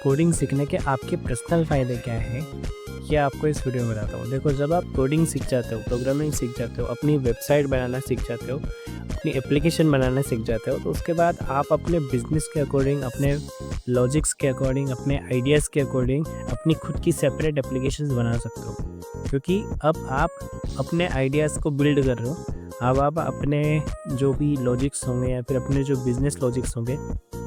Coding सीखने के आपके पर्सनल फ़ायदे क्या हैं, ये आपको इस वीडियो में बताता हूँ। देखो, जब आप कोडिंग सीख जाते हो, प्रोग्रामिंग सीख जाते हो, अपनी वेबसाइट बनाना सीख जाते हो, अपनी एप्लीकेशन बनाना सीख जाते हो, तो उसके बाद आप अपने बिज़नेस के अकॉर्डिंग, अपने लॉजिक्स के अकॉर्डिंग, अपने आइडियाज़ के अकॉर्डिंग अपनी खुद की सेपरेट एप्लीकेशंस बना सकते हो। क्योंकि अब आप अपने आइडियाज़ को बिल्ड कर रहे हो। अब आप अपने जो भी लॉजिक्स होंगे या फिर अपने जो बिज़नेस लॉजिक्स होंगे,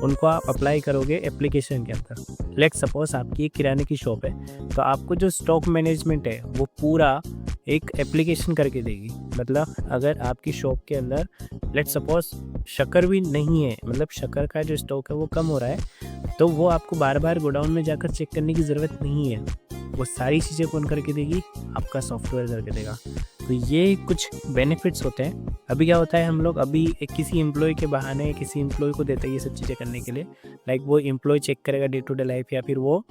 उनको आप अप्लाई करोगे एप्लीकेशन के अंदर। लेट्स सपोज़ आपकी एक किराने की शॉप है, तो आपको जो स्टॉक मैनेजमेंट है वो पूरा एक एप्लीकेशन करके देगी। मतलब अगर आपकी शॉप के अंदर लेट्स सपोज़ शक्कर भी नहीं है, मतलब शक्कर का जो स्टॉक है वो कम हो रहा है, तो वो आपको बार-बार गोडाउन में जाकर चेक करने की ज़रूरत नहीं है। वो सारी चीज़ें कौन करके देगी? आपका सॉफ्टवेयर करके देगा। तो ये कुछ बेनिफिट्स होते हैं। अभी क्या होता है, हम लोग अभी एक किसी एम्प्लॉय के बहाने किसी एम्प्लॉय को देते हैं ये सब चीज़ें करने के लिए। लाइक वो एम्प्लॉय चेक करेगा डे टू डे लाइफ, या फिर वो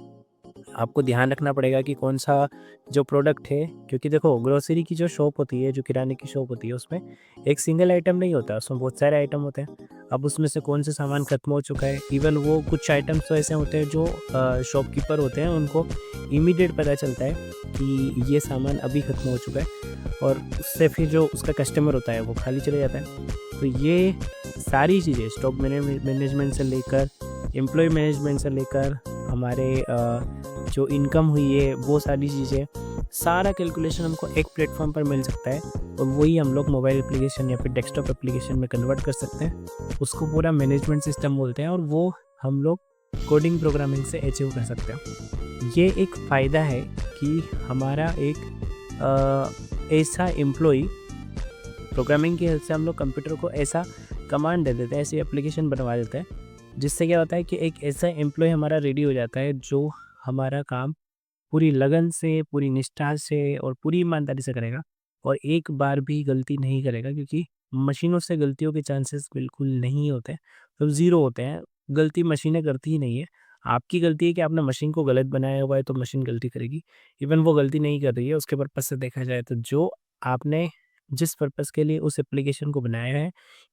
आपको ध्यान रखना पड़ेगा कि कौन-सा जो प्रोडक्ट है, क्योंकि देखो ग्रोसरी की जो शॉप होती है, जो किराने की शॉप होती है, उसमें एक सिंगल आइटम नहीं होता, उसमें बहुत सारे आइटम होते हैं। अब उसमें से कौन-सा सामान खत्म हो चुका है, इवन वो कुछ आइटम्स तो ऐसे होते हैं जो शॉपकीपर होते हैं, उनको इमीडिएट पता चलता है कि ये सामान अभी खत्म हो चुका है, और उससे फिर जो उसका कस्टमर होता है वो खाली चले जाता है। तो ये सारी चीज़ें स्टॉक मैनेजमेंट से लेकर, एम्प्लॉय मैनेजमेंट से लेकर, हमारे जो इनकम हुई है वो सारी चीज़ें, सारा कैलकुलेशन हमको एक प्लेटफॉर्म पर मिल सकता है, और वही हम लोग मोबाइल एप्लीकेशन या फिर डेस्कटॉप एप्लीकेशन में कन्वर्ट कर सकते हैं। उसको पूरा मैनेजमेंट सिस्टम बोलते हैं, और वो हम लोग कोडिंग प्रोग्रामिंग से अचीव कर सकते हैं। ये एक फ़ायदा है कि हमारा एक ऐसा एम्प्लॉय, प्रोग्रामिंग की हेल्प से हम लोग कंप्यूटर को ऐसा कमांड दे देते हैं, ऐसी एप्लीकेशन बनवा देते हैं, जिससे क्या होता है कि एक ऐसा एम्प्लॉय हमारा रेडी हो जाता है जो हमारा काम पूरी लगन से, पूरी निष्ठा से और पूरी ईमानदारी से करेगा, और एक बार भी गलती नहीं करेगा, क्योंकि मशीनों से गलतियों के चांसेस बिल्कुल नहीं होते हैं, तो ज़ीरो होते हैं। गलती मशीनें करती ही नहीं है। आपकी गलती है कि आपने मशीन को गलत बनाया हुआ है, तो मशीन गलती करेगी। इवन वो गलती नहीं कर रही है, उसके पर्पज़ से देखा जाए तो जो आपने जिस पर्पज़ के लिए उस एप्लीकेशन को बनाया है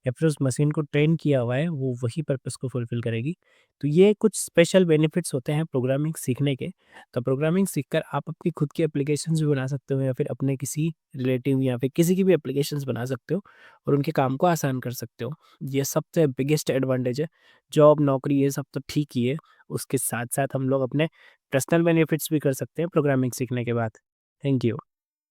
या फिर उस मशीन को ट्रेन किया हुआ है, वो वही पर्पज़ को फुलफ़िल करेगी। तो ये कुछ स्पेशल बेनिफिट्स होते हैं प्रोग्रामिंग सीखने के। तो प्रोग्रामिंग सीखकर आप अपनी खुद की एप्लीकेशंस भी बना सकते हो, या फिर अपने किसी रिलेटिव या फिर किसी की भी एप्लीकेशंस बना सकते हो, और उनके काम को आसान कर सकते हो। ये सबसे बिगेस्ट एडवांटेज है। जॉब, नौकरी ये सब तो ठीक ही है, उसके साथ-साथ हम लोग अपने पर्सनल बेनिफिट्स भी कर सकते हैं प्रोग्रामिंग सीखने के बाद। Thank you.